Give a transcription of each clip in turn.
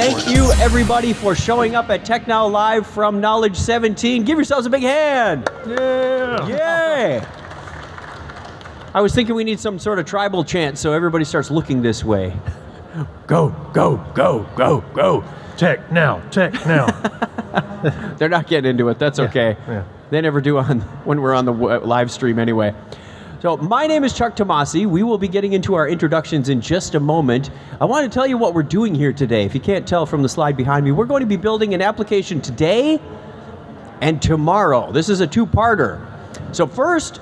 Thank you, everybody, for showing up at TechNow Live from Knowledge 17. Give yourselves a big hand. Yeah. Yay. I was thinking we need some sort of tribal chant so everybody starts looking this way. Go, go, go, go, go. Tech now. They're not getting into it. That's okay. Yeah. They never do when we're on the live stream anyway. So my name is Chuck Tomasi. We will be getting into our introductions in just a moment. I want to tell you what we're doing here today. If you can't tell from the slide behind me, we're going to be building an application today and tomorrow. This is a two-parter. So first,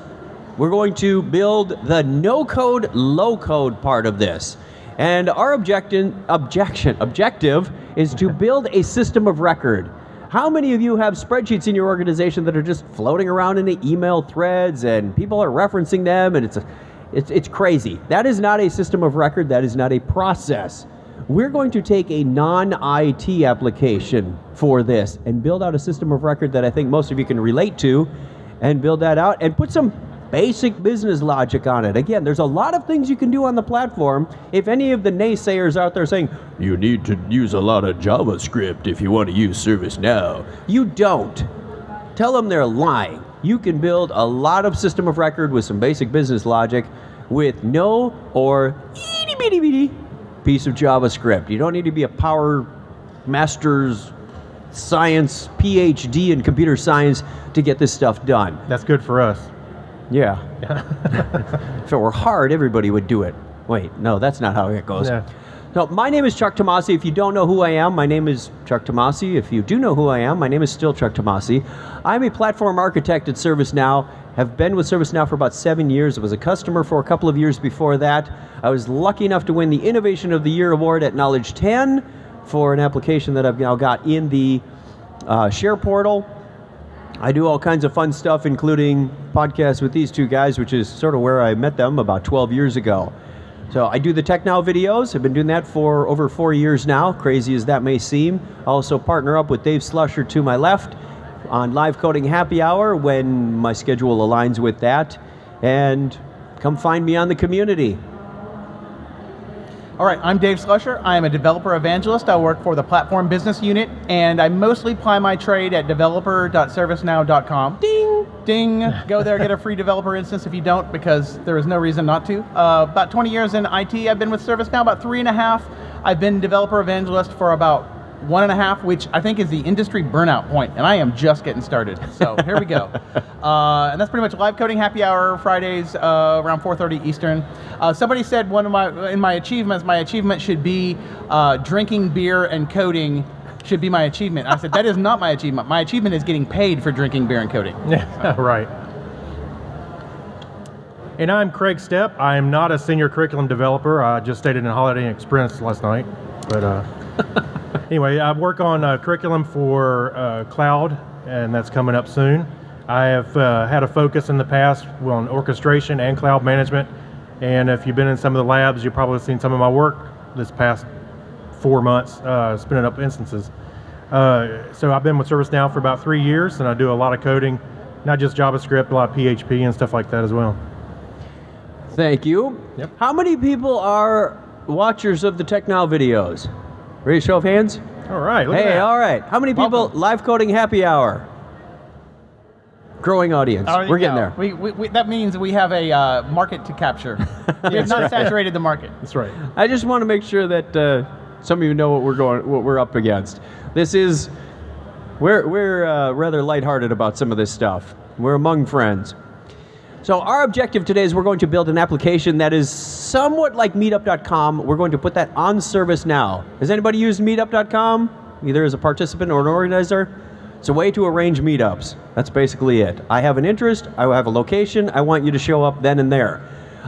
we're going to build the no-code, low-code part of this. And our objective is to build a system of record. How many of you have spreadsheets in your organization that are just floating around in the email threads and people are referencing them and it's crazy? That is not a system of record, that is not a process. We're going to take a non-IT application for this and build out a system of record that I think most of you can relate to and build that out and put some basic business logic on it. Again, there's a lot of things you can do on the platform. If any of the naysayers out there saying, you need to use a lot of JavaScript if you want to use ServiceNow, you don't. Tell them they're lying. You can build a lot of system of record with some basic business logic with no or itty bitty bitty piece of JavaScript. You don't need to be a power master's science PhD in computer science to get this stuff done. That's good for us. Yeah. If it were hard, everybody would do it. Wait, no, that's not how it goes. Yeah. So my name is Chuck Tomasi. If you don't know who I am, my name is Chuck Tomasi. If you do know who I am, my name is still Chuck Tomasi. I'm a platform architect at ServiceNow. Have been with ServiceNow for about 7 years. I was a customer for a couple of years before that. I was lucky enough to win the Innovation of the Year award at Knowledge 10 for an application that I've now got in the Share portal. I do all kinds of fun stuff, including podcasts with these two guys, which is sort of where I met them about 12 years ago. So I do the TechNow videos. I've been doing that for over 4 years now, crazy as that may seem. I also partner up with Dave Slusher to my left on Live Coding Happy Hour when my schedule aligns with that. And come find me on the community. All right, I'm Dave Slusher. I am a developer evangelist. I work for the platform business unit, and I mostly ply my trade at developer.servicenow.com. Ding! Ding! Go there, get a free developer instance if you don't, because there is no reason not to. About 20 years in IT. I've been with ServiceNow about 3.5. I've been developer evangelist for about 1.5, which I think is the industry burnout point, and I am just getting started. So here we go. And that's pretty much Live Coding Happy Hour Fridays around 4:30 Eastern. Somebody said in my achievement should be drinking beer and coding should be my achievement. I said that is not my achievement. My achievement is getting paid for drinking beer and coding. Yeah, right. And I'm Kreg Stepp. I'm not a senior curriculum developer. I just stayed in a Holiday Inn Express last night, but. Anyway, I work on curriculum for cloud, and that's coming up soon. I have had a focus in the past on orchestration and cloud management, and if you've been in some of the labs, you've probably seen some of my work this past 4 months, spinning up instances. So I've been with ServiceNow for about 3 years, and I do a lot of coding, not just JavaScript, a lot of PHP and stuff like that as well. Thank you. Yep. How many people are watchers of the TechNow videos? Raise show of hands. All right. Look at Hey, that. all right. How many people? Welcome. Live Coding Happy Hour. Growing audience. We're getting there. That means we have a market to capture. We have not saturated the market. That's right. I just want to make sure that some of you know what we're up against. We're rather lighthearted about some of this stuff. We're among friends. So our objective today is we're going to build an application that is somewhat like meetup.com. We're going to put that on ServiceNow. Has anybody used meetup.com? Either as a participant or an organizer? It's a way to arrange meetups. That's basically it. I have an interest, I have a location, I want you to show up then and there.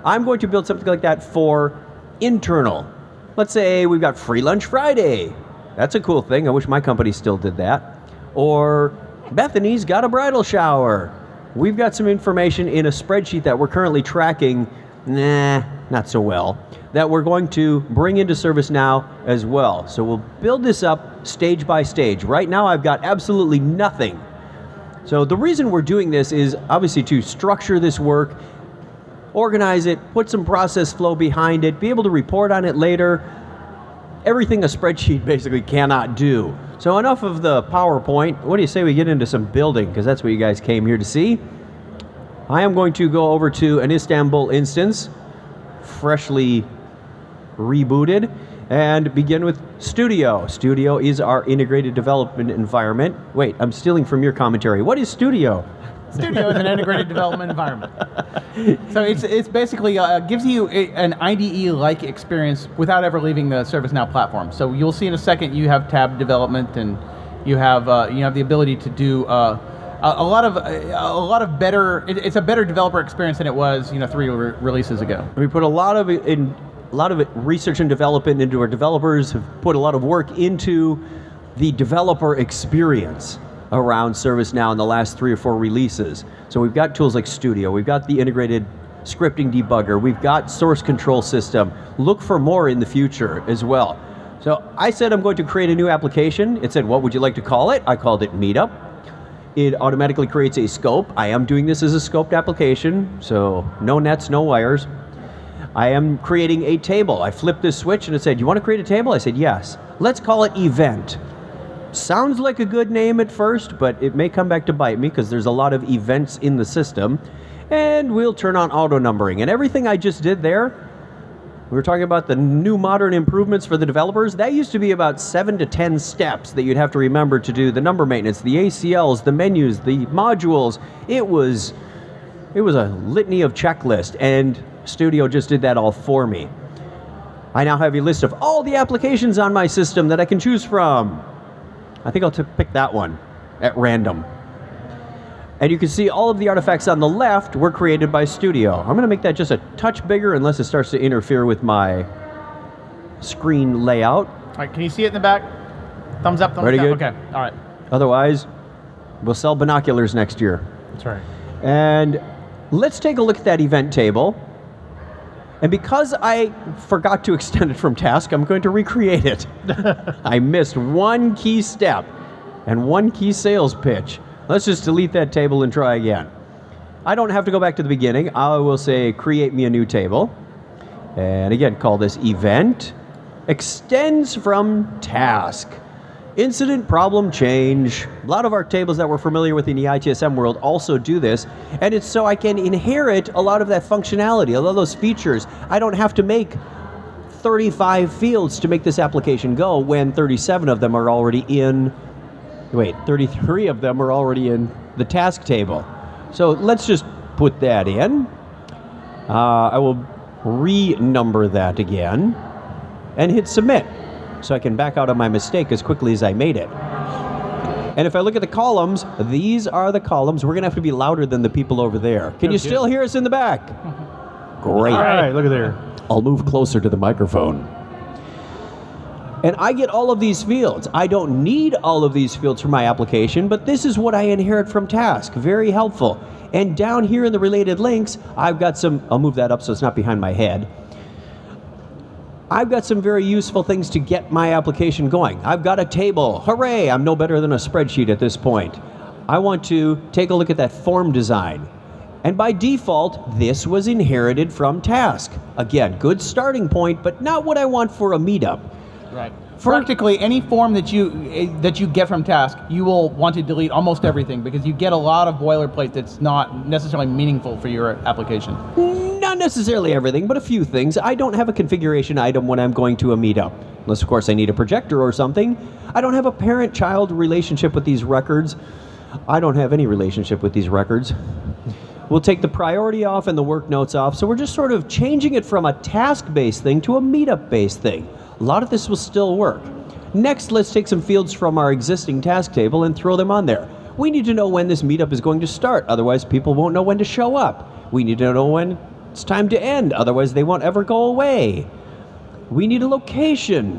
I'm going to build something like that for internal. Let's say we've got Free Lunch Friday. That's a cool thing. I wish my company still did that. Or Bethany's got a bridal shower. We've got some information in a spreadsheet that we're currently tracking, not so well, that we're going to bring into ServiceNow as well. So we'll build this up stage by stage. Right now I've got absolutely nothing. So the reason we're doing this is obviously to structure this work, organize it, put some process flow behind it, be able to report on it later. everything a spreadsheet basically cannot do. So enough of the PowerPoint. What do you say we get into some building? Because that's what you guys came here to see. I am going to go over to an Istanbul instance, freshly rebooted, and begin with Studio. Studio is our integrated development environment. Wait, I'm stealing from your commentary. What is Studio? Studio is an integrated development environment. So it's basically gives you an IDE-like experience without ever leaving the ServiceNow platform. So you'll see in a second you have tab development, and you have the ability to do a lot of better. It's a better developer experience than it was 3 releases ago. We put a lot of research and development into our developers. Have put a lot of work into the developer experience around ServiceNow in the last 3 or 4 releases. So we've got tools like Studio, we've got the integrated scripting debugger, we've got source control system. Look for more in the future as well. So I said I'm going to create a new application. It said, what would you like to call it? I called it Meetup. It automatically creates a scope. I am doing this as a scoped application, so no nets, no wires. I am creating a table. I flipped this switch and it said, you want to create a table? I said, yes. Let's call it Event. Sounds like a good name at first, but it may come back to bite me because there's a lot of events in the system. And we'll turn on auto numbering. And everything I just did there, we were talking about the new modern improvements for the developers. That used to be about 7 to 10 steps that you'd have to remember to do the number maintenance, the ACLs, the menus, the modules. It was a litany of checklist, and Studio just did that all for me. I now have a list of all the applications on my system that I can choose from. I think I'll pick that one at random. And you can see all of the artifacts on the left were created by Studio. I'm going to make that just a touch bigger unless it starts to interfere with my screen layout. All right, can you see it in the back? Thumbs up, thumbs Pretty down. good. Okay, all right. Otherwise, we'll sell binoculars next year. That's right. And let's take a look at that event table. And because I forgot to extend it from task, I'm going to recreate it. I missed one key step and one key sales pitch. Let's just delete that table and try again. I don't have to go back to the beginning. I will say, create me a new table. And again, call this event. Extends from task. Incident, problem, change. A lot of our tables that we're familiar with in the ITSM world also do this, and it's so I can inherit a lot of that functionality, a lot of those features. I don't have to make 35 fields to make this application go when 37 of them are already in, 33 of them are already in the task table. So let's just put that in. I will renumber that again and hit submit, so I can back out of my mistake as quickly as I made it. And if I look at the columns, these are the columns. We're going to have to be louder than the people over there. Can you still hear us in the back? Great. All right, look at there. I'll move closer to the microphone. And I get all of these fields. I don't need all of these fields for my application, but this is what I inherit from task. Very helpful. And down here in the related links, I've got some, I'll move that up so it's not behind my head. I've got some very useful things to get my application going. I've got a table. Hooray, I'm no better than a spreadsheet at this point. I want to take a look at that form design. And by default, this was inherited from task. Again, good starting point, but not what I want for a meetup. Right. Practically any form that you get from task, you will want to delete almost everything because you get a lot of boilerplate that's not necessarily meaningful for your application. Not necessarily everything, but a few things. I don't have a configuration item when I'm going to a meetup. Unless, of course, I need a projector or something. I don't have a parent-child relationship with these records. I don't have any relationship with these records. We'll take the priority off and the work notes off, so we're just sort of changing it from a task-based thing to a meetup-based thing. A lot of this will still work. Next, let's take some fields from our existing task table and throw them on there. We need to know when this meetup is going to start, otherwise people won't know when to show up. We need to know when it's time to end, otherwise they won't ever go away. We need a location,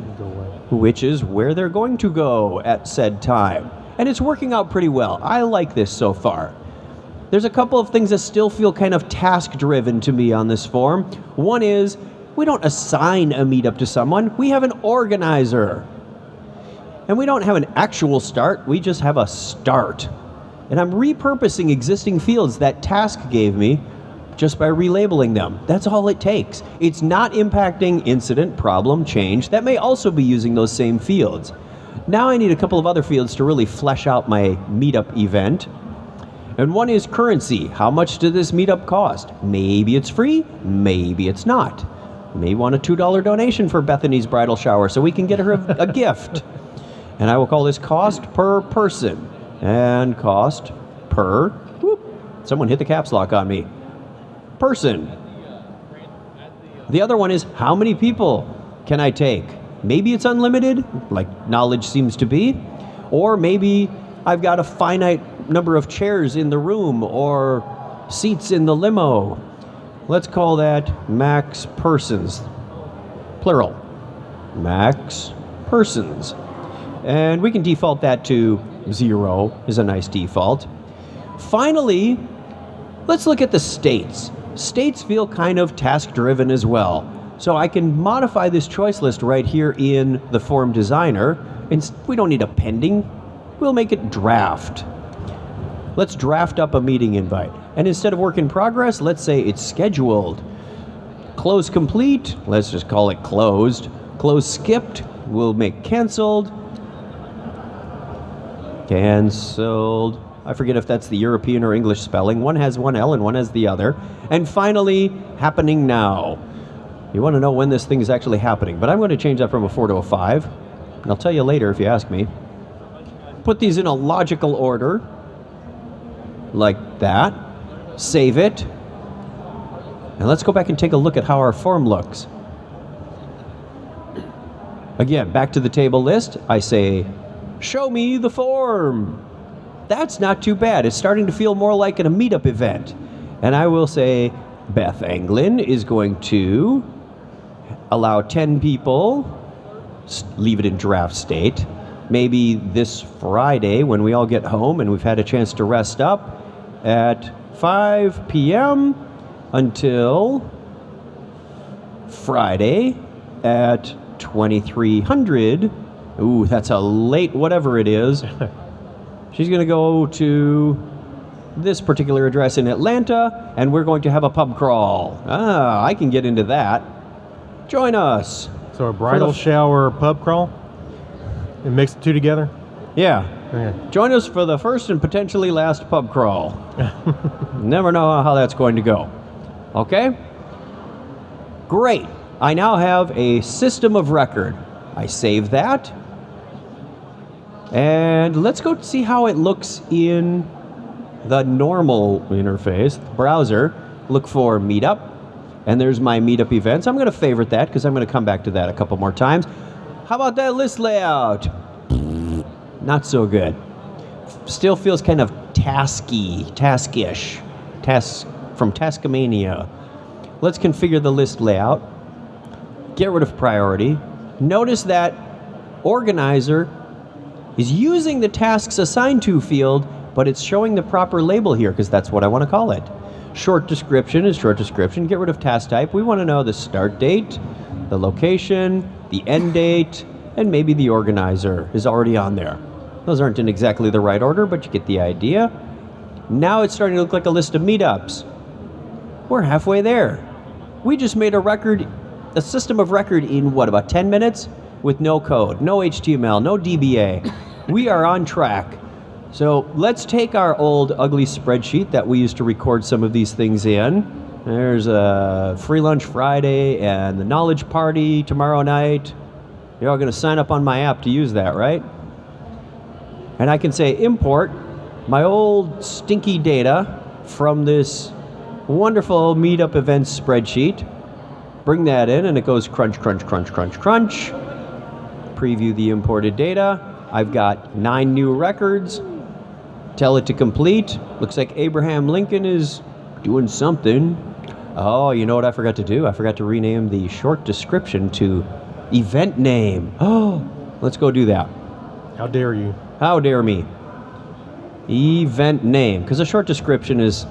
which is where they're going to go at said time. And it's working out pretty well. I like this so far. There's a couple of things that still feel kind of task-driven to me on this form. One is, we don't assign a meetup to someone, we have an organizer. And we don't have an actual start, we just have a start. And I'm repurposing existing fields that task gave me just by relabeling them. That's all it takes. It's not impacting incident, problem, change. That may also be using those same fields. Now I need a couple of other fields to really flesh out my meetup event. And one is currency. How much did this meetup cost? Maybe it's free, maybe it's not. May want a $2 donation for Bethany's bridal shower so we can get her a gift. And I will call this cost per person and cost per, whoop, someone hit the caps lock on me, person. The other one is how many people can I take? Maybe it's unlimited, like knowledge seems to be, or maybe I've got a finite number of chairs in the room or seats in the limo. Let's call that max persons, plural, max persons. And we can default that to 0 is a nice default. Finally, let's look at the states. States feel kind of task-driven as well. So I can modify this choice list right here in the form designer. And we don't need a pending. We'll make it draft. Let's draft up a meeting invite. And instead of work in progress, let's say it's scheduled. Close complete, let's just call it closed. Close skipped, we'll make canceled. Canceled. I forget if that's the European or English spelling. One has one L and one has the other. And finally, happening now. You want to know when this thing is actually happening, but I'm going to change that from a 4 to a 5. And I'll tell you later if you ask me. Put these in a logical order, like that. Save it. And let's go back and take a look at how our form looks. Again, back to the table list. I say, show me the form. That's not too bad. It's starting to feel more like a meetup event. And I will say, Beth Anglin is going to allow 10 people, leave it in draft state. Maybe this Friday when we all get home and we've had a chance to rest up at 5 p.m. until Friday at 2300. Ooh, that's a late whatever it is. She's going to go to this particular address in Atlanta, and we're going to have a pub crawl. Ah, I can get into that. Join us. So a bridal shower pub crawl? And mix the two together? Yeah. Okay. Join us for the first and potentially last pub crawl. Never know how that's going to go. Okay? Great. I now have a system of record. I save that. And let's go see how it looks in the normal interface, the browser. Look for Meetup. And there's my Meetup events. I'm going to favorite that because I'm going to come back to that a couple more times. How about that list layout? Not so good. Still feels kind of taskish. Task from Taskamania. Let's configure the list layout. Get rid of priority. Notice that organizer is using the tasks assigned to field, but it's showing the proper label here because that's what I want to call it. Short description is short description. Get rid of task type. We want to know the start date, the location, the end date, and maybe the organizer is already on there. Those aren't in exactly the right order, but you get the idea. Now it's starting to look like a list of meetups. We're halfway there. We just made a system of record in what, about 10 minutes? With no code, no HTML, no DBA. We are on track. So let's take our old ugly spreadsheet that we used to record some of these things in. There's a free lunch Friday and the knowledge party tomorrow night. You're all going to sign up on my app to use that, right? And I can say import my old stinky data from this wonderful Meetup events spreadsheet. Bring that in and it goes crunch, crunch, crunch, crunch, crunch. Preview the imported data. I've got 9 new records. Tell it to complete. Looks like Abraham Lincoln is doing something. Oh, you know what I forgot to do? I forgot to rename the short description to event name. Oh, let's go do that. How dare you? How dare me? Event name, because a short description is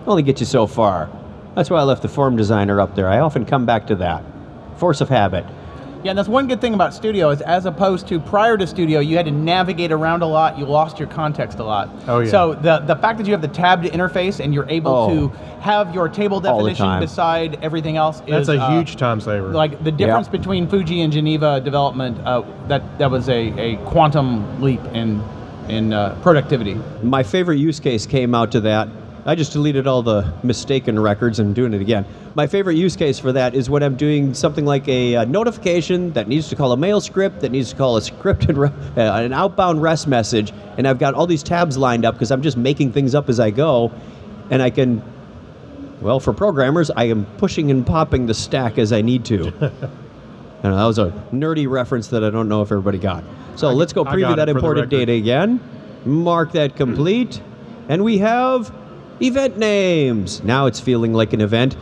only gets you so far. That's why I left the form designer up there. I often come back to that. Force of habit. Yeah, and that's one good thing about Studio is as opposed to prior to Studio, you had to navigate around a lot, you lost your context a lot. Oh, yeah. So the fact that you have the tabbed interface and you're able to have your table definition time. beside everything else That's is a huge time saver. like the difference between Fuji and Geneva development, that was a quantum leap in productivity. My favorite use case came out to that. I just deleted all the mistaken records and doing it again. My favorite use case for that is when I'm doing something like a notification that needs to call a mail script, that needs to call a scripted, an outbound REST message, and I've got all these tabs lined up because I'm just making things up as I go, and I can, well, for programmers, I am pushing and popping the stack as I need to. That was a nerdy reference that I don't know if everybody got. So let's go preview that imported data again, mark that complete, and we have event names. Now it's feeling like an event.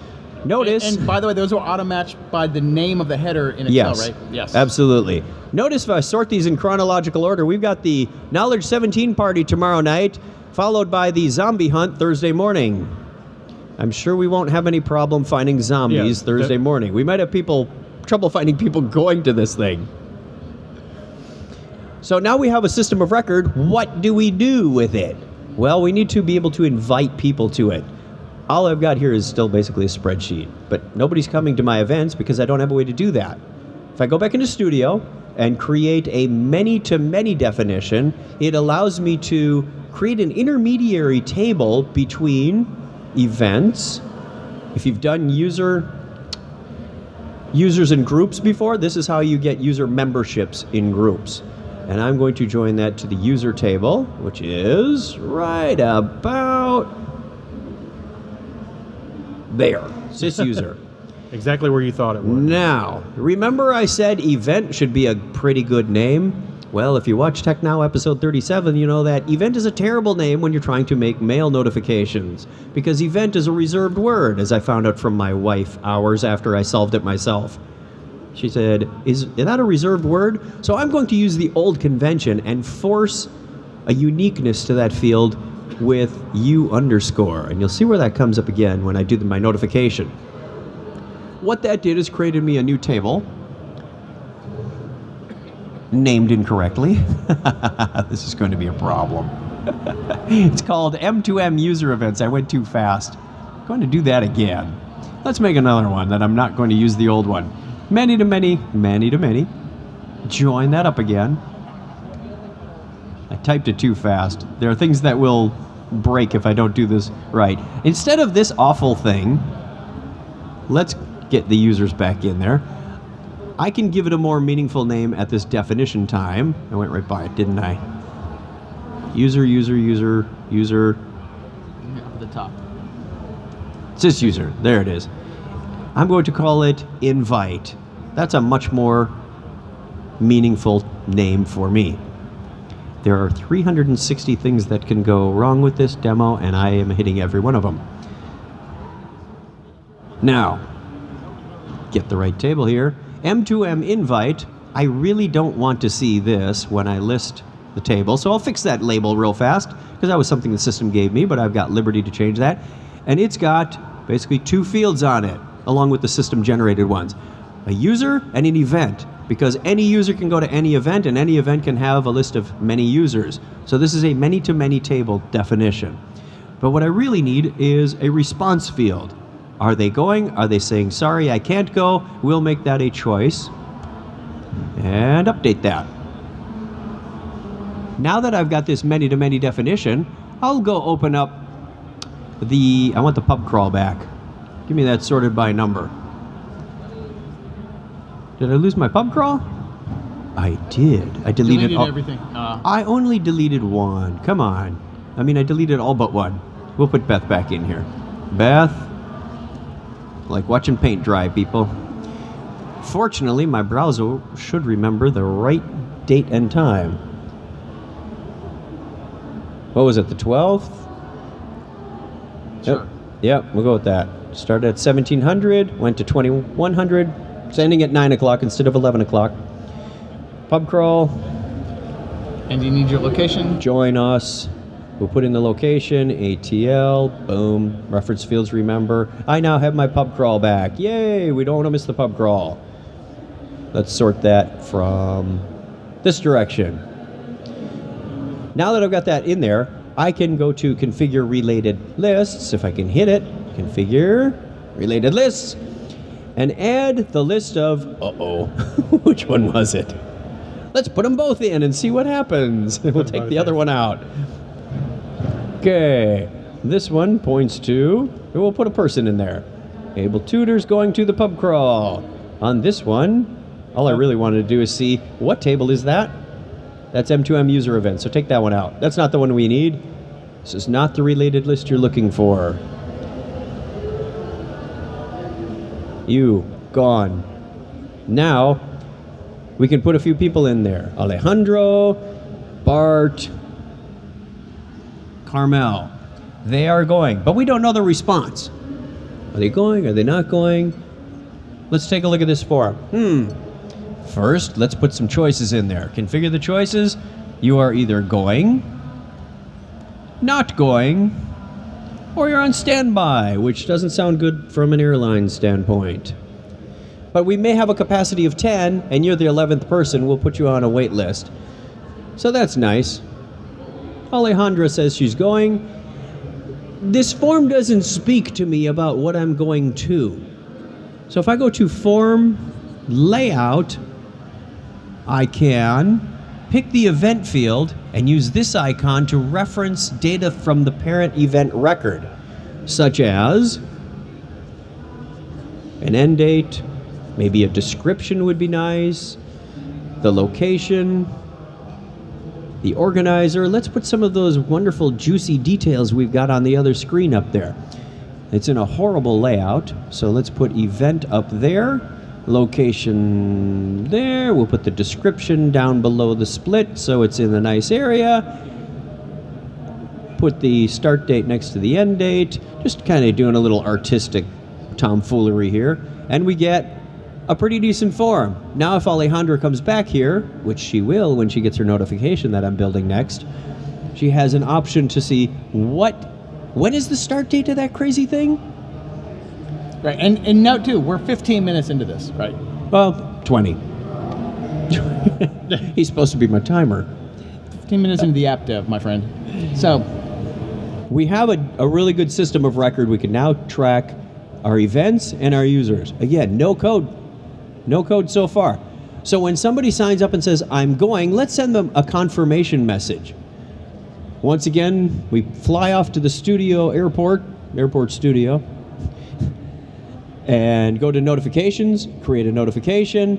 Notice... And by the way, those are auto-matched by the name of the header in Excel, right? Yes, absolutely. Notice if I sort these in chronological order, we've got the Knowledge 17 party tomorrow night, followed by the zombie hunt Thursday morning. I'm sure we won't have any problem finding zombies Thursday morning. We might have trouble finding people going to this thing. So now we have a system of record. What do we do with it? Well, we need to be able to invite people to it. All I've got here is still basically a spreadsheet, but nobody's coming to my events because I don't have a way to do that. If I go back into Studio and create a many-to-many definition, it allows me to create an intermediary table between events. If you've done users and groups before, this is how you get user memberships in groups. And I'm going to join that to the user table, which is right about there. Sysuser. Exactly where you thought it would. Now, remember I said event should be a pretty good name? Well, if you watch TechNow episode 37, you know that event is a terrible name when you're trying to make mail notifications, because event is a reserved word, as I found out from my wife hours after I solved it myself. She said, is that a reserved word? So I'm going to use the old convention and force a uniqueness to that field with U underscore. And you'll see where that comes up again when I do my notification. What that did is created me a new table, named incorrectly. This is going to be a problem. It's called M2M user events. I went too fast. I'm going to do that again. Let's make another one that I'm not going to use the old one. Many to many, many to many. Join that up again. I typed it too fast. There are things that will break if I don't do this right. Instead of this awful thing, let's get the users back in there. I can give it a more meaningful name at this definition time. I went right by it, didn't I? User. Up at the top. Sysuser, there it is. I'm going to call it invite. That's a much more meaningful name for me. There are 360 things that can go wrong with this demo, and I am hitting every one of them. Now, get the right table here. M2M invite. I really don't want to see this when I list the table, so I'll fix that label real fast, because that was something the system gave me, but I've got liberty to change that. And it's got basically two fields on it, along with the system-generated ones. A user and an event, because any user can go to any event, and any event can have a list of many users. So this is a many-to-many table definition. But what I really need is a response field. Are they going? Are they saying, sorry, I can't go? We'll make that a choice and update that. Now that I've got this many-to-many definition, I'll go open up I want the pub crawl back. Give me that sorted by number. Did I lose my pub crawl? I did. I deleted everything. I only deleted one. Come on. I mean, I deleted all but one. We'll put Beth back in here. Beth. Like watching paint dry, people. Fortunately, my browser should remember the right date and time. What was it, the 12th? Sure. Yep, we'll go with that. Started at 1700, went to 2100, it's ending at 9 o'clock instead of 11 o'clock. Pub crawl. And you need your location? Join us. We'll put in the location, ATL, boom, reference fields remember. I now have my pub crawl back. Yay, we don't want to miss the pub crawl. Let's sort that from this direction. Now that I've got that in there, I can go to configure related lists. If I can hit it, configure related lists, and add the list of, which one was it? Let's put them both in and see what happens. We'll take the other one out. Okay, this one points to, we'll put a person in there. Able tutors going to the pub crawl. On this one, all I really wanted to do is see, what table is that? That's M2M user event, so take that one out. That's not the one we need. This is not the related list you're looking for. You, gone. Now, we can put a few people in there. Alejandro, Bart, Carmel. They are going, but we don't know the response. Are they going? Are they not going? Let's take a look at this form. First, let's put some choices in there. Configure the choices. You are either going, not going, or you're on standby, which doesn't sound good from an airline standpoint. But we may have a capacity of 10, and you're the 11th person. We'll put you on a wait list. So that's nice. Alejandra says she's going. This form doesn't speak to me about what I'm going to. So if I go to Form Layout, I can pick the event field and use this icon to reference data from the parent event record, such as an end date, maybe a description would be nice, the location, the organizer. Let's put some of those wonderful juicy details we've got on the other screen up there. It's in a horrible layout, so let's put event up there, location there. We'll put the description down below the split so it's in a nice area. Put the start date next to the end date, just kind of doing a little artistic tomfoolery here, and we get a pretty decent form. Now if Alejandra comes back here, which she will when she gets her notification that I'm building next, she has an option to see when is the start date of that crazy thing? Right, and note too, we're 15 minutes into this, right? Well, 20. He's supposed to be my timer. 15 minutes into the app dev, my friend. So, we have a really good system of record. We can now track our events and our users. Again, no code. No code so far. So when somebody signs up and says, I'm going, let's send them a confirmation message. Once again, we fly off to the airport studio, and go to notifications, create a notification,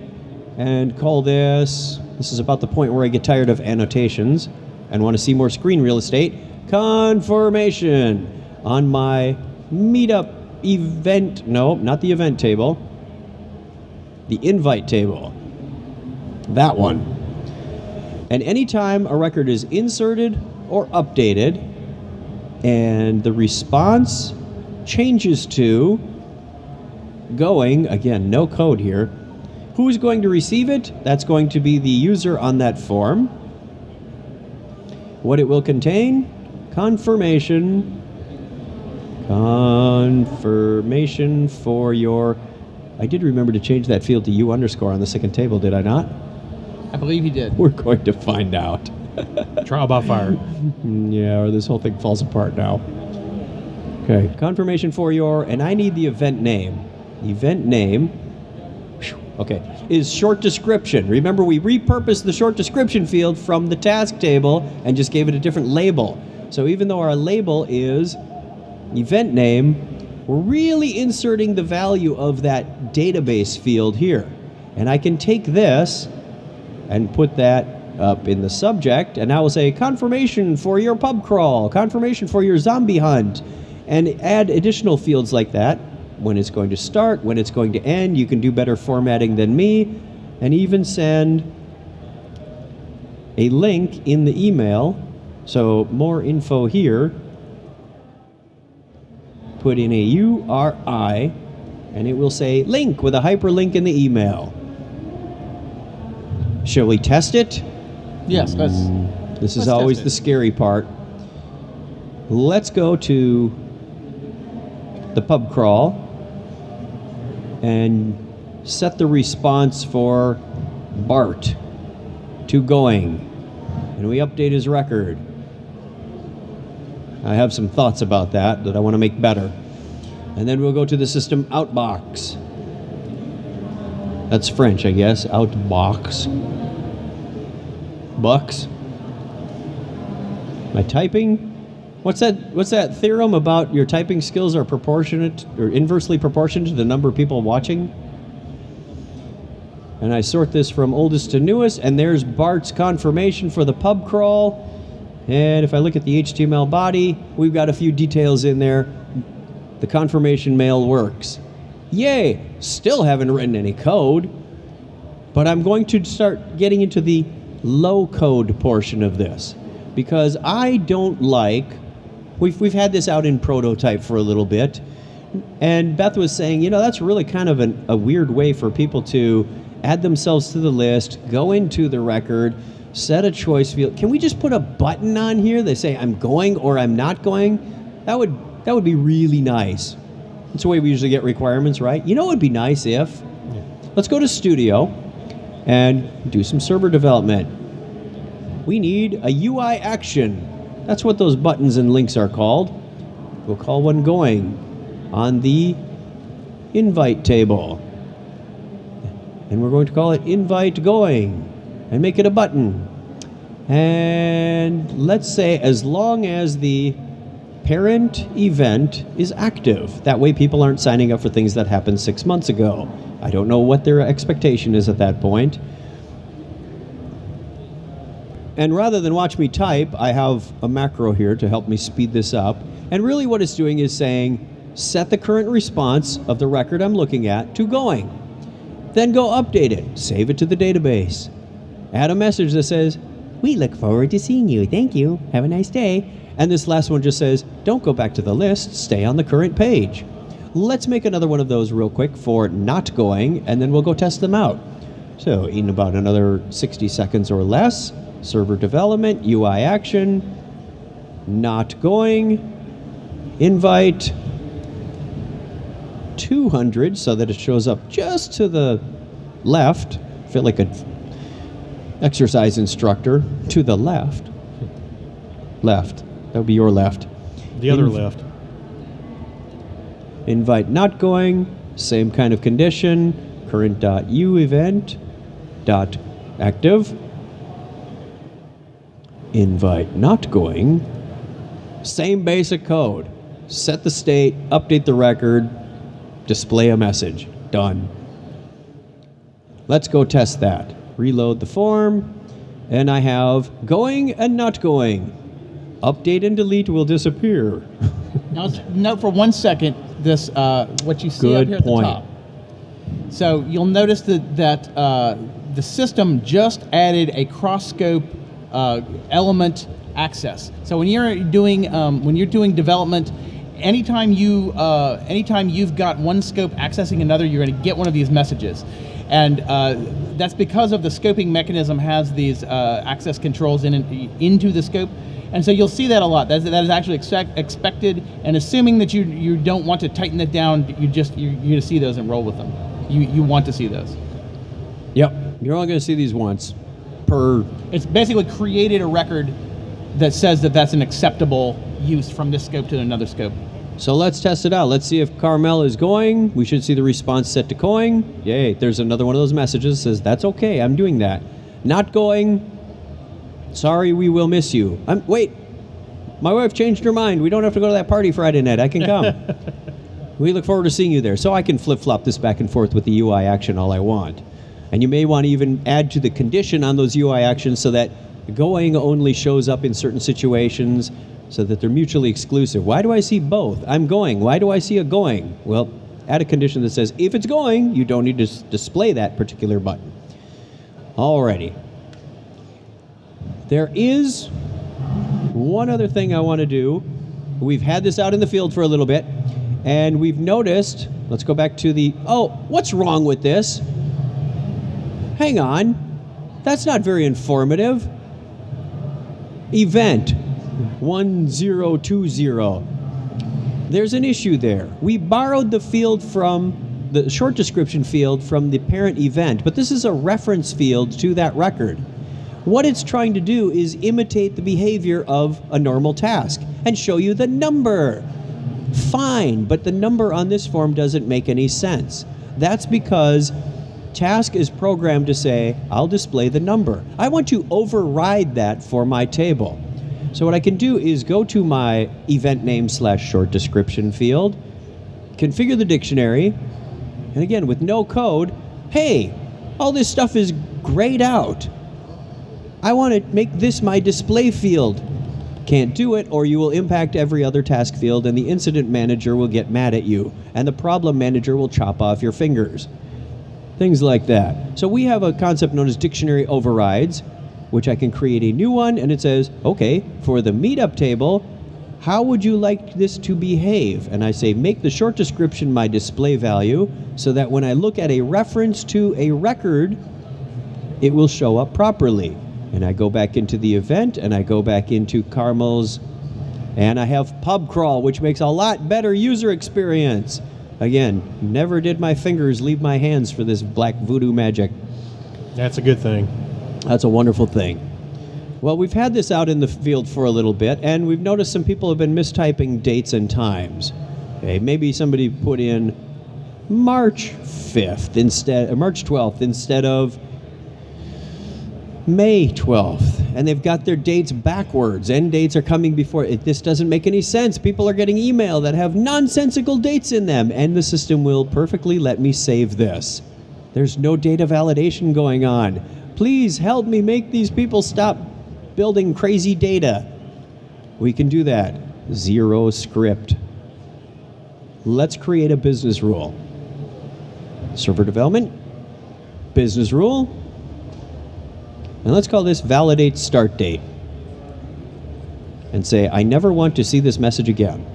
and call this is about the point where I get tired of annotations and want to see more screen real estate, confirmation on my meetup event, no, not the event table, the invite table, that one. And anytime a record is inserted or updated and the response changes to going, again, no code here, who's going to receive it? That's going to be the user on that form. What it will contain? Confirmation for your, I did remember to change that field to U_ on the second table, did I not? I believe you did. We're going to find out. Trial by fire. Yeah, or this whole thing falls apart now. Okay, confirmation for your, and I need the event name. Event name, okay, is short description. Remember, we repurposed the short description field from the task table and just gave it a different label. So even though our label is event name, we're really inserting the value of that database field here. And I can take this and put that up in the subject, and I will say confirmation for your pub crawl, confirmation for your zombie hunt, and add additional fields like that. When it's going to start, when it's going to end. You can do better formatting than me, and even send a link in the email. So more info here. Put in a URI, and it will say link with a hyperlink in the email. Shall we test it? Yes, This is always the scary part. Let's go to the pub crawl and set the response for Bart to going, and we update his record. I have some thoughts about that I want to make better. And then we'll go to the system outbox. That's French, I guess. Outbox. Bucks. My typing? What's that theorem about your typing skills are proportionate or inversely proportionate to the number of people watching? And I sort this from oldest to newest, and there's Bart's confirmation for the pub crawl. And if I look at the HTML body, we've got a few details in there. The confirmation mail works. Yay! Still haven't written any code, but I'm going to start getting into the low code portion of this, because I don't like, we've had this out in prototype for a little bit, and Beth was saying, that's really kind of a weird way for people to add themselves to the list, go into the record, set a choice field. Can we just put a button on here that say I'm going or I'm not going? That would be really nice. That's the way we usually get requirements, right? It would be nice if, let's go to Studio and do some server development. We need a UI action. That's what those buttons and links are called. We'll call one going on the invite table. And we're going to call it invite going and make it a button. And let's say as long as the parent event is active. That way people aren't signing up for things that happened 6 months ago. I don't know what their expectation is at that point. And rather than watch me type, I have a macro here to help me speed this up. And really what it's doing is saying, set the current response of the record I'm looking at to going. Then go update it, save it to the database. Add a message that says, we look forward to seeing you. Thank you. Have a nice day. And this last one just says, don't go back to the list, stay on the current page. Let's make another one of those real quick for not going, and then we'll go test them out. So in about another 60 seconds or less, server development, UI action, not going, invite 200 so that it shows up just to the left. I feel like an exercise instructor. To the left. Left. That would be your left. The other left. Invite not going, same kind of condition, current.u event dot active. Invite not going, same basic code. Set the state, update the record, display a message. Done. Let's go test that. Reload the form, and I have going and not going. Update and delete will disappear. Now, note for 1 second this what you see Good up here at point. the top. So you'll notice that the system just added a cross-scope element access. So when you're doing development, anytime you've got one scope accessing another, you're going to get one of these messages, and that's because of the scoping mechanism has these access controls into the scope. And so you'll see that a lot. That is actually expected. And assuming that you don't want to tighten it down, you're going to see those and roll with them. You want to see those. Yep. You're only going to see these once per. It's basically created a record that says that that's an acceptable use from this scope to another scope. So let's test it out. Let's see if Carmel is going. We should see the response set to going. Yay. There's another one of those messages that says, that's okay. I'm doing that. Not going. Sorry, we will miss you. Wait, my wife changed her mind. We don't have to go to that party Friday night. I can come. We look forward to seeing you there. So I can flip-flop this back and forth with the UI action all I want. And you may want to even add to the condition on those UI actions so that going only shows up in certain situations so that they're mutually exclusive. Why do I see both? I'm going. Why do I see a going? Well, add a condition that says if it's going, you don't need to display that particular button. Alrighty. There is one other thing I want to do. We've had this out in the field for a little bit, and we've noticed, let's go back to what's wrong with this? Hang on, that's not very informative. Event 1020. There's an issue there. We borrowed the field from the short description field from the parent event, but this is a reference field to that record. What it's trying to do is imitate the behavior of a normal task and show you the number. Fine, but the number on this form doesn't make any sense. That's because task is programmed to say, I'll display the number. I want to override that for my table. So what I can do is go to my event name / short description field, configure the dictionary, and again, with no code, hey, all this stuff is grayed out. I want to make this my display field. Can't do it, or you will impact every other task field, and the incident manager will get mad at you, and the problem manager will chop off your fingers. Things like that. So we have a concept known as dictionary overrides, which I can create a new one, and it says, okay, for the meetup table, how would you like this to behave? And I say, make the short description my display value, so that when I look at a reference to a record, it will show up properly. And I go back into the event, and I go back into Carmel's, and I have pub crawl, which makes a lot better user experience. Again, never did my fingers leave my hands for this black voodoo magic. That's a good thing. That's a wonderful thing. Well, we've had this out in the field for a little bit, and we've noticed some people have been mistyping dates and times. Okay, maybe somebody put in March 5th instead, or March 12th instead of May 12th, and they've got their dates backwards. End dates are coming before it. This doesn't make any sense. People are getting email that have nonsensical dates in them, and the system will perfectly let me save this. There's no data validation going on. Please help me make these people stop building crazy data. We can do that. Zero script. Let's create a business rule. Server development, business rule. And let's call this validate start date. And say, I never want to see this message again.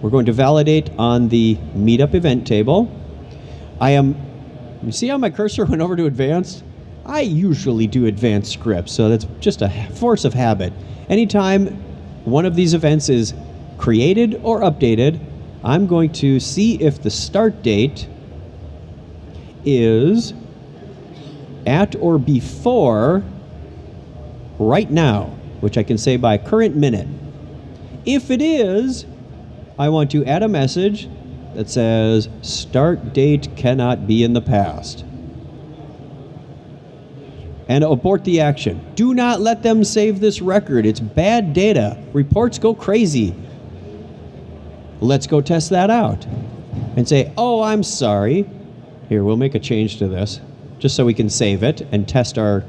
We're going to validate on the meetup event table. You see how my cursor went over to advanced? I usually do advanced scripts, so that's just a force of habit. Anytime one of these events is created or updated, I'm going to see if the start date is at or before right now, which I can say by current minute. If it is, I want to add a message that says start date cannot be in the past. And abort the action. Do not let them save this record. It's bad data. Reports go crazy. Let's go test that out. And say, oh, I'm sorry. Here, we'll make a change to this, just so we can save it and test our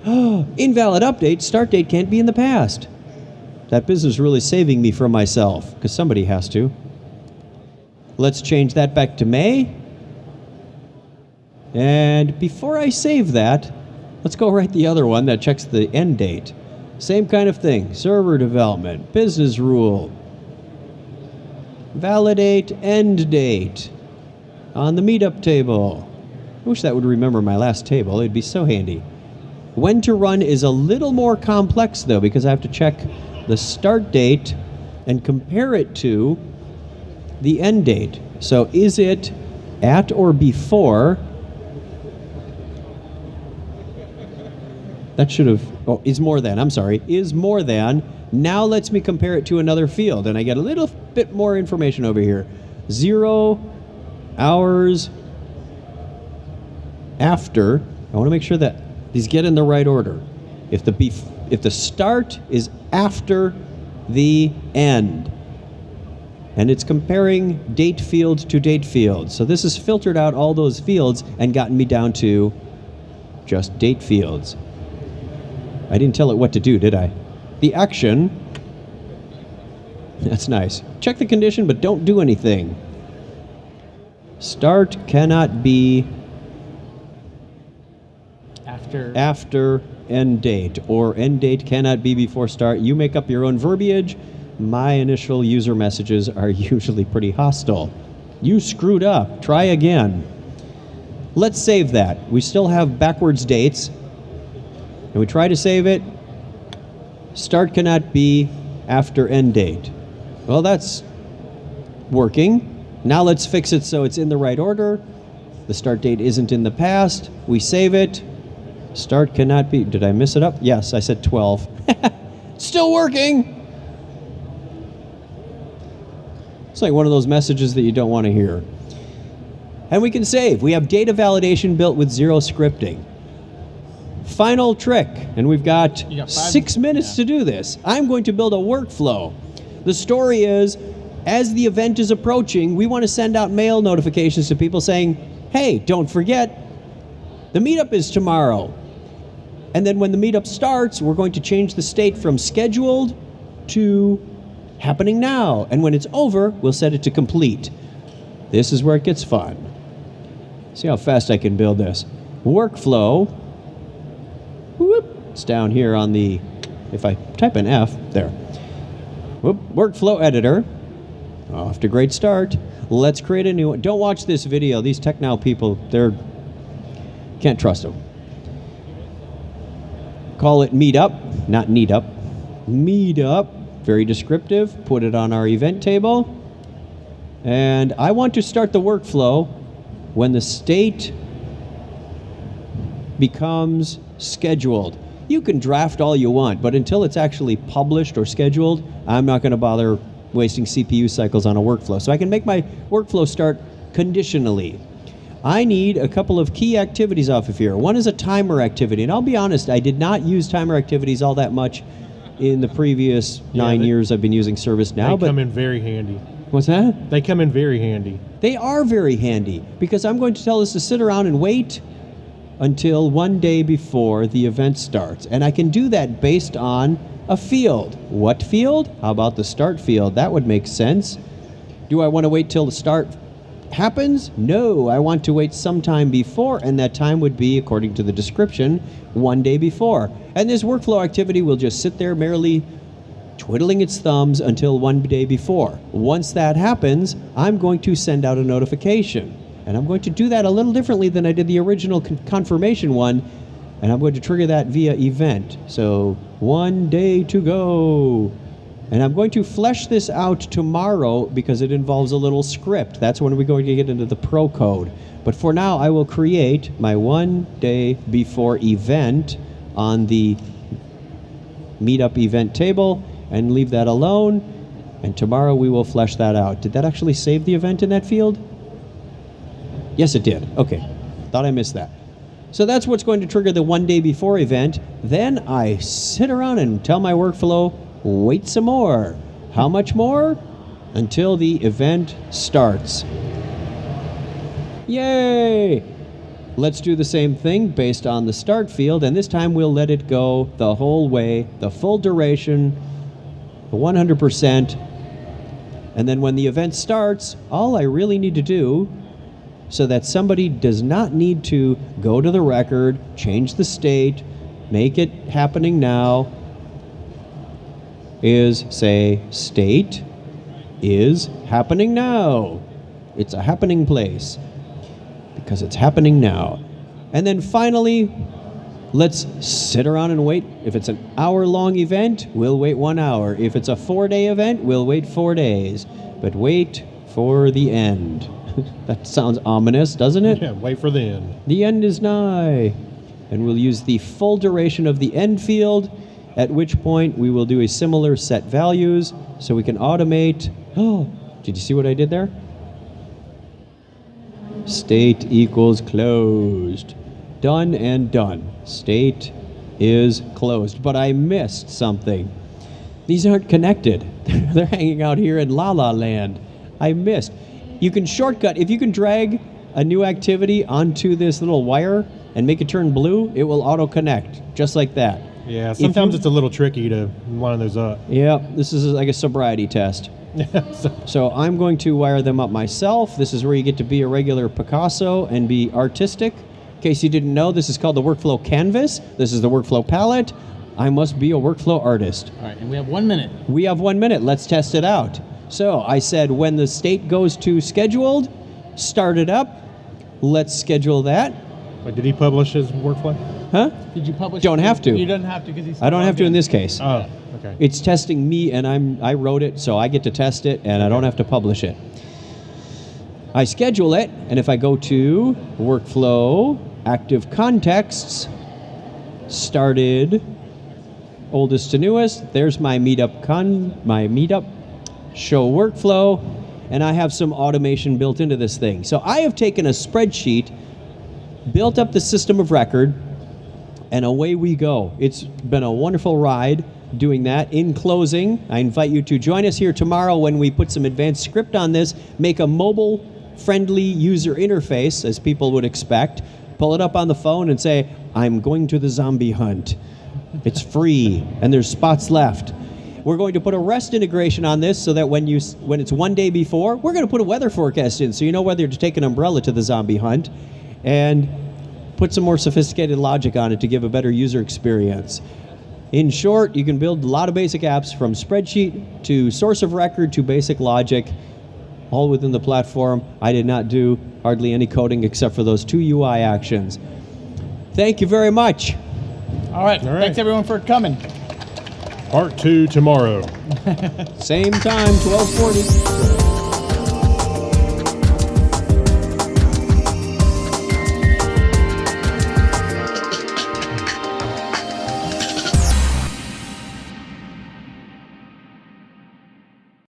invalid update. Start date can't be in the past. That business is really saving me from myself, because somebody has to. Let's change that back to May. And before I save that, let's go write the other one that checks the end date. Same kind of thing. Server development, business rule. Validate end date on the meetup table. I wish that would remember my last table. It'd be so handy. When to run is a little more complex, though, because I have to check the start date and compare it to the end date. So is it at or before? That should have, is more than, I'm sorry, is more than. Now lets me compare it to another field, and I get a little bit more information over here. 0 hours after. I want to make sure that these get in the right order. If the start is after the end, and it's comparing date field to date field. So this has filtered out all those fields and gotten me down to just date fields. I didn't tell it what to do, did I? The action, that's nice. Check the condition, but don't do anything. Start cannot be after end date, or end date cannot be before start. You make up your own verbiage. My initial user messages are usually pretty hostile. You screwed up. Try again. Let's save that. We still have backwards dates. And we try to save it. Start cannot be after end date. Well, that's working. Now let's fix it so it's in the right order. The start date isn't in the past. We save it. Start cannot be... Did I miss it up? Yes, I said 12. Still working! It's like one of those messages that you don't want to hear. And we can save. We have data validation built with zero scripting. Final trick, and we've got 6 minutes to do this. I'm going to build a workflow. The story is, as the event is approaching, we want to send out mail notifications to people saying, hey, don't forget, the meetup is tomorrow. And then when the meetup starts, we're going to change the state from scheduled to happening now. And when it's over, we'll set it to complete. This is where it gets fun. See how fast I can build this. Workflow. Whoop. It's down here on the, if I type an F, there. Whoop. Workflow editor. Off to a great start. Let's create a new one. Don't watch this video. These TechNow people, can't trust them. Call it meetup, not need up. Meetup, very descriptive. Put it on our event table. And I want to start the workflow when the state becomes scheduled. You can draft all you want, but until it's actually published or scheduled, I'm not going to bother wasting CPU cycles on a workflow. So I can make my workflow start conditionally. I need a couple of key activities off of here. One is a timer activity, and I'll be honest, I did not use timer activities all that much in the previous 9 years I've been using ServiceNow. They come in very handy. What's that? They come in very handy. They are very handy, because I'm going to tell this to sit around and wait until one day before the event starts. And I can do that based on a field. What field? How about the start field? That would make sense. Do I want to wait till the start happens? No, I want to wait sometime before, and that time would be, according to the description, one day before. And this workflow activity will just sit there merely twiddling its thumbs until one day before. Once that happens, I'm going to send out a notification. And I'm going to do that a little differently than I did the original confirmation one, and I'm going to trigger that via event. So 1 day to go. And I'm going to flesh this out tomorrow because it involves a little script. That's when we're going to get into the pro code. But for now, I will create my 1 day before event on the meetup event table and leave that alone. And tomorrow we will flesh that out. Did that actually save the event in that field? Yes, it did. Okay. Thought I missed that. So that's what's going to trigger the 1 day before event. Then I sit around and tell my workflow, wait some more. How much more? Until the event starts. Yay! Let's do the same thing based on the start field, and this time we'll let it go the whole way, the full duration, 100%. And then when the event starts, all I really need to do, so that somebody does not need to go to the record, change the state, make it happening now, is say state is happening now. It's a happening place because it's happening now. And then finally, let's sit around and wait. If it's an hour-long event, we'll wait 1 hour. If it's a 4-day event, we'll wait 4 days. But wait for the end. That sounds ominous, doesn't it? Yeah, wait for the end. The end is nigh. And we'll use the full duration of the end field, at which point we will do a similar set values so we can automate. Oh, did you see what I did there? State equals closed. Done and done. State is closed. But I missed something. These aren't connected. They're hanging out here in La La Land. I missed. You can shortcut. If you can drag a new activity onto this little wire and make it turn blue, it will auto-connect, just like that. Yeah, sometimes it's a little tricky to line those up. Yeah, this is like a sobriety test. So I'm going to wire them up myself. This is where you get to be a regular Picasso and be artistic. In case you didn't know, this is called the workflow canvas. This is the workflow palette. I must be a workflow artist. All right, and we have 1 minute. We have 1 minute. Let's test it out. So I said when the state goes to scheduled, start it up. Let's schedule that. Wait, did he publish his workflow? Huh? Did you publish? Don't have to. You don't have to because I don't have to in this case. Oh, okay. It's testing me, and I wrote it, so I get to test it, and I don't have to publish it. I schedule it, and if I go to workflow, active contexts, started, oldest to newest, there's my meetup show workflow, and I have some automation built into this thing. So I have taken a spreadsheet, built up the system of record, and away we go. It's been a wonderful ride doing that. In closing, I invite you to join us here tomorrow when we put some advanced script on this, make a mobile-friendly user interface, as people would expect, pull it up on the phone and say, I'm going to the zombie hunt. It's free, and there's spots left. We're going to put a REST integration on this so that when it's one day before, we're going to put a weather forecast in so you know whether to take an umbrella to the zombie hunt, and put some more sophisticated logic on it to give a better user experience. In short, you can build a lot of basic apps from spreadsheet to source of record to basic logic, all within the platform. I did not do hardly any coding except for those 2 UI actions. Thank you very much. All right. Thanks everyone for coming. Part 2 tomorrow. Same time, 12:40.